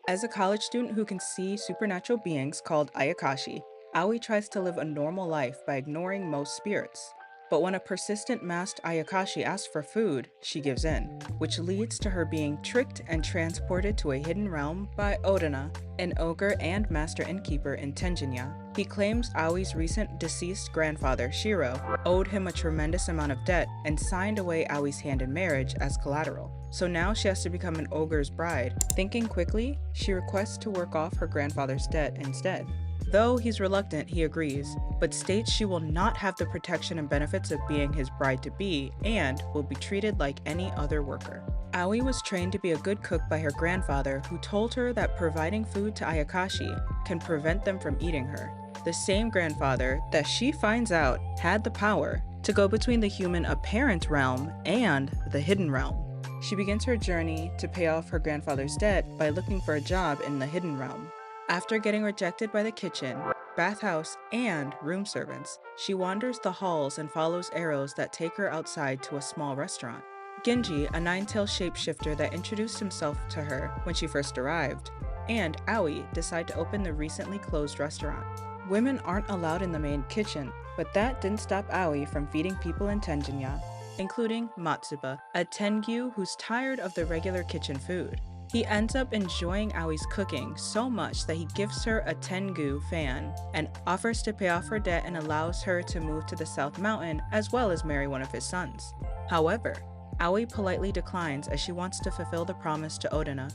As a college student who can see supernatural beings called Ayakashi, Aoi tries to live a normal life by ignoring most spirits. But when a persistent masked Ayakashi asks for food, she gives in, which leads to her being tricked and transported to a hidden realm by Odana, an ogre and master innkeeper in Tenjinya. He claims Aoi's recent deceased grandfather, Shiro, owed him a tremendous amount of debt and signed away Aoi's hand in marriage as collateral. So now she has to become an ogre's bride. Thinking quickly, she requests to work off her grandfather's debt instead. Though he's reluctant, he agrees, but states she will not have the protection and benefits of being his bride-to-be and will be treated like any other worker. Aoi was trained to be a good cook by her grandfather, who told her that providing food to Ayakashi can prevent them from eating her. The same grandfather that she finds out had the power to go between the human apparent realm and the hidden realm. She begins her journey to pay off her grandfather's debt by looking for a job in the hidden realm. After getting rejected by the kitchen, bathhouse, and room servants, she wanders the halls and follows arrows that take her outside to a small restaurant. Genji, a nine-tailed shapeshifter that introduced himself to her when she first arrived, and Aoi decide to open the recently closed restaurant. Women aren't allowed in the main kitchen, but that didn't stop Aoi from feeding people in Tenjinya, including Matsuba, a Tengu who's tired of the regular kitchen food. He ends up enjoying Aoi's cooking so much that he gives her a Tengu fan and offers to pay off her debt and allows her to move to the South Mountain as well as marry one of his sons. However, Aoi politely declines as she wants to fulfill the promise to Odana,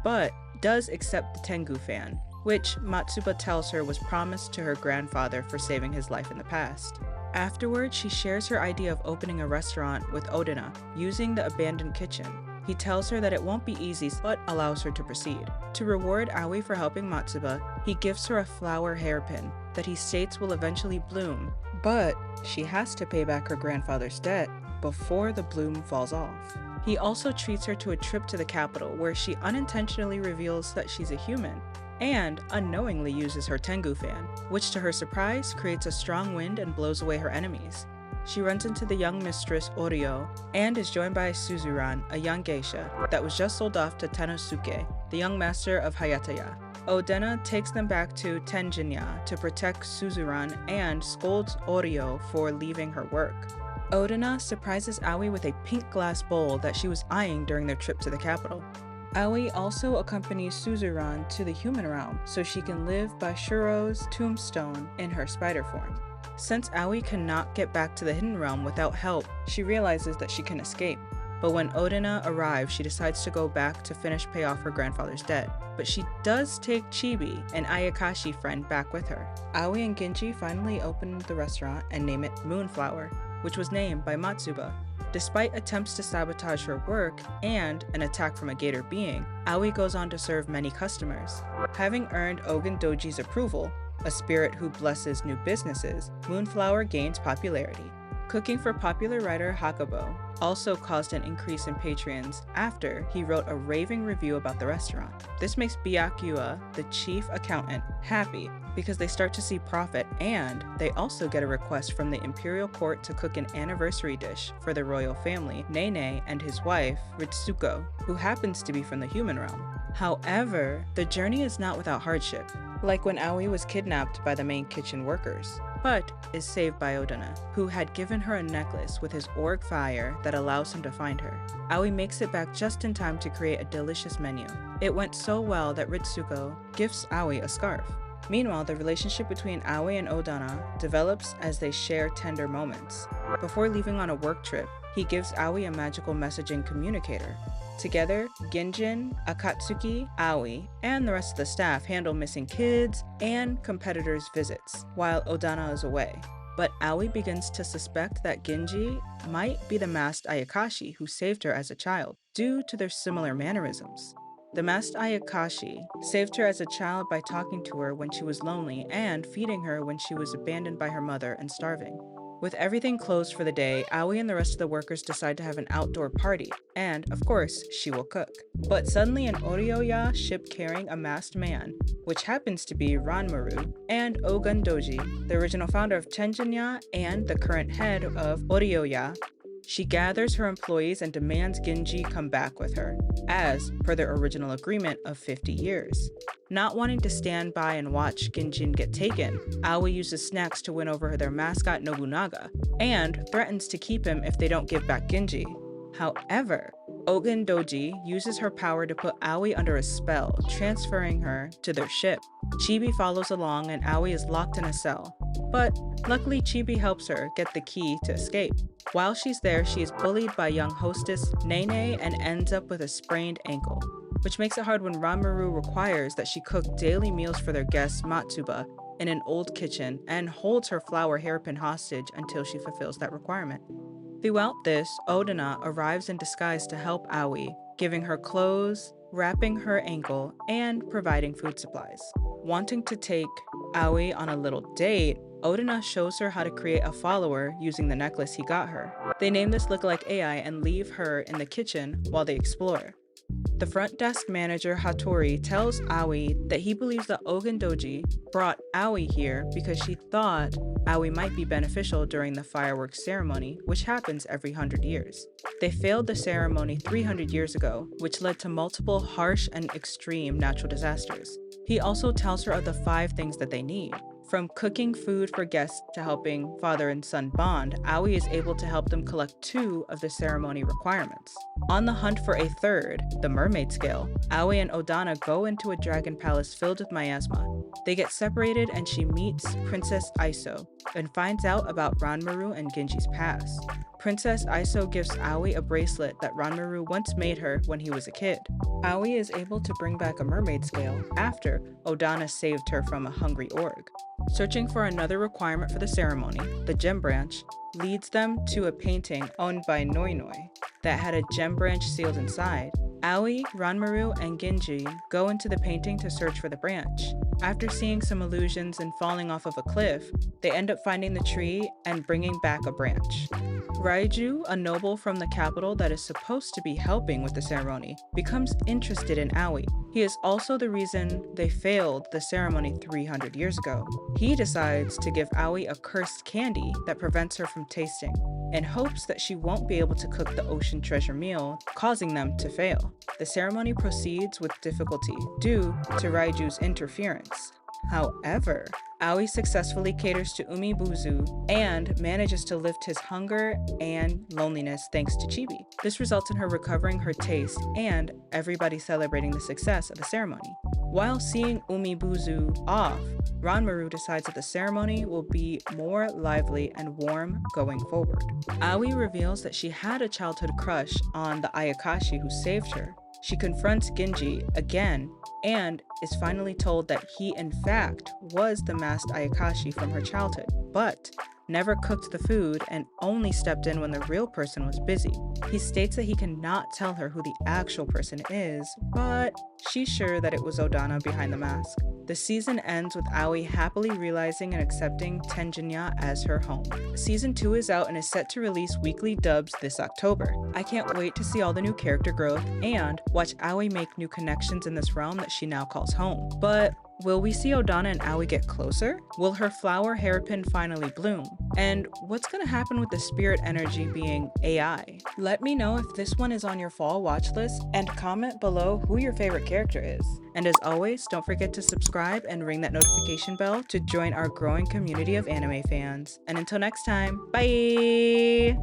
but does accept the Tengu fan, which Matsuba tells her was promised to her grandfather for saving his life in the past. Afterwards, she shares her idea of opening a restaurant with Odana using the abandoned kitchen. He tells her that it won't be easy, but allows her to proceed. To reward Aoi for helping Matsuba, he gives her a flower hairpin that he states will eventually bloom, but she has to pay back her grandfather's debt before the bloom falls off. He also treats her to a trip to the capital where she unintentionally reveals that she's a human and unknowingly uses her Tengu fan, which to her surprise creates a strong wind and blows away her enemies. She runs into the young mistress Oryo and is joined by Suzuran, a young geisha that was just sold off to Tenosuke, the young master of Hayataya. Odena takes them back to Tenjinya to protect Suzuran and scolds Oryo for leaving her work. Odena surprises Aoi with a pink glass bowl that she was eyeing during their trip to the capital. Aoi also accompanies Suzuran to the human realm so she can live by Shuro's tombstone in her spider form. Since Aoi cannot get back to the hidden realm without help, she realizes that she can escape. But when Odina arrives, she decides to go back to finish pay off her grandfather's debt. But she does take Chibi, an Ayakashi friend, back with her. Aoi and Genji finally open the restaurant and name it Moonflower, which was named by Matsuba. Despite attempts to sabotage her work and an attack from a gator being, Aoi goes on to serve many customers. Having earned Ogun Doji's approval, a spirit who blesses new businesses, Moonflower gains popularity. Cooking for popular writer Hakubo also caused an increase in patrons after he wrote a raving review about the restaurant. This makes Byakuya, the chief accountant, happy because they start to see profit, and they also get a request from the imperial court to cook an anniversary dish for the royal family, Nene and his wife, Ritsuko, who happens to be from the human realm. However, the journey is not without hardship, like when Aoi was kidnapped by the main kitchen workers, but is saved by Odana, who had given her a necklace with his org fire that allows him to find her. Aoi makes it back just in time to create a delicious menu. It went so well that Ritsuko gifts Aoi a scarf. Meanwhile, the relationship between Aoi and Odana develops as they share tender moments. Before leaving on a work trip, he gives Aoi a magical messaging communicator. Together, Genjin, Akatsuki, Aoi, and the rest of the staff handle missing kids and competitors' visits while Odana is away. But Aoi begins to suspect that Genji might be the masked Ayakashi who saved her as a child due to their similar mannerisms. The masked Ayakashi saved her as a child by talking to her when she was lonely and feeding her when she was abandoned by her mother and starving. With everything closed for the day, Aoi and the rest of the workers decide to have an outdoor party, and of course, she will cook. But suddenly an Oryoya ship carrying a masked man, which happens to be Ranmaru, and Ogun Doji, the original founder of Tenjinya and the current head of Oryoya, She gathers her employees and demands Genji come back with her, as per their original agreement of 50 years. Not wanting to stand by and watch Genjin get taken, Aoi uses snacks to win over their mascot Nobunaga, and threatens to keep him if they don't give back Genji. However, Ogen Doji uses her power to put Aoi under a spell, transferring her to their ship. Chibi follows along and Aoi is locked in a cell. But luckily Chibi helps her get the key to escape. While she's there, she is bullied by young hostess Nene and ends up with a sprained ankle, which makes it hard when Ranmaru requires that she cook daily meals for their guest Matsuba in an old kitchen and holds her flower hairpin hostage until she fulfills that requirement. Throughout this, Odana arrives in disguise to help Aoi, giving her clothes, wrapping her ankle, and providing food supplies. Wanting to take Aoi on a little date, Odana shows her how to create a follower using the necklace he got her. They name this lookalike AI and leave her in the kitchen while they explore. The front desk manager Hattori tells Aoi that he believes that Ogen Doji brought Aoi here because she thought Aoi might be beneficial during the fireworks ceremony, which happens every 100 years. They failed the ceremony 300 years ago, which led to multiple harsh and extreme natural disasters. He also tells her of the 5 things that they need. From cooking food for guests to helping father and son bond, Aoi is able to help them collect 2 of the ceremony requirements. On the hunt for a third, the mermaid scale, Aoi and Odana go into a dragon palace filled with miasma. They get separated and she meets Princess Iso and finds out about Ranmaru and Genji's past. Princess Iso gives Aoi a bracelet that Ranmaru once made her when he was a kid. Aoi is able to bring back a mermaid scale after Odana saved her from a hungry orc. Searching for another requirement for the ceremony, the gem branch leads them to a painting owned by Noi Noi that had a gem branch sealed inside. Aoi, Ranmaru, and Genji go into the painting to search for the branch. After seeing some illusions and falling off of a cliff, they end up finding the tree and bringing back a branch. Raiju, a noble from the capital that is supposed to be helping with the ceremony, becomes interested in Aoi. He is also the reason they failed the ceremony 300 years ago. He decides to give Aoi a cursed candy that prevents her from tasting, in hopes that she won't be able to cook the ocean treasure meal, causing them to fail. The ceremony proceeds with difficulty due to Raiju's interference. However, Aoi successfully caters to Umibuzu and manages to lift his hunger and loneliness thanks to Chibi. This results in her recovering her taste and everybody celebrating the success of the ceremony. While seeing Umibuzu off, Ranmaru decides that the ceremony will be more lively and warm going forward. Aoi reveals that she had a childhood crush on the Ayakashi who saved her. She confronts Genji again and is finally told that he in fact was the masked Ayakashi from her childhood, but never cooked the food and only stepped in when the real person was busy. He states that he cannot tell her who the actual person is, but she's sure that it was Odana behind the mask. The season ends with Aoi happily realizing and accepting Tenjinya as her home. Season 2 is out and is set to release weekly dubs this October. I can't wait to see all the new character growth and watch Aoi make new connections in this realm that she now calls home. But will we see Odana and Aoi get closer? Will her flower hairpin finally bloom? And what's gonna happen with the spirit energy being AI? Let me know if this one is on your fall watch list and comment below who your favorite character is. And as always, don't forget to subscribe and ring that notification bell to join our growing community of anime fans. And until next time, bye!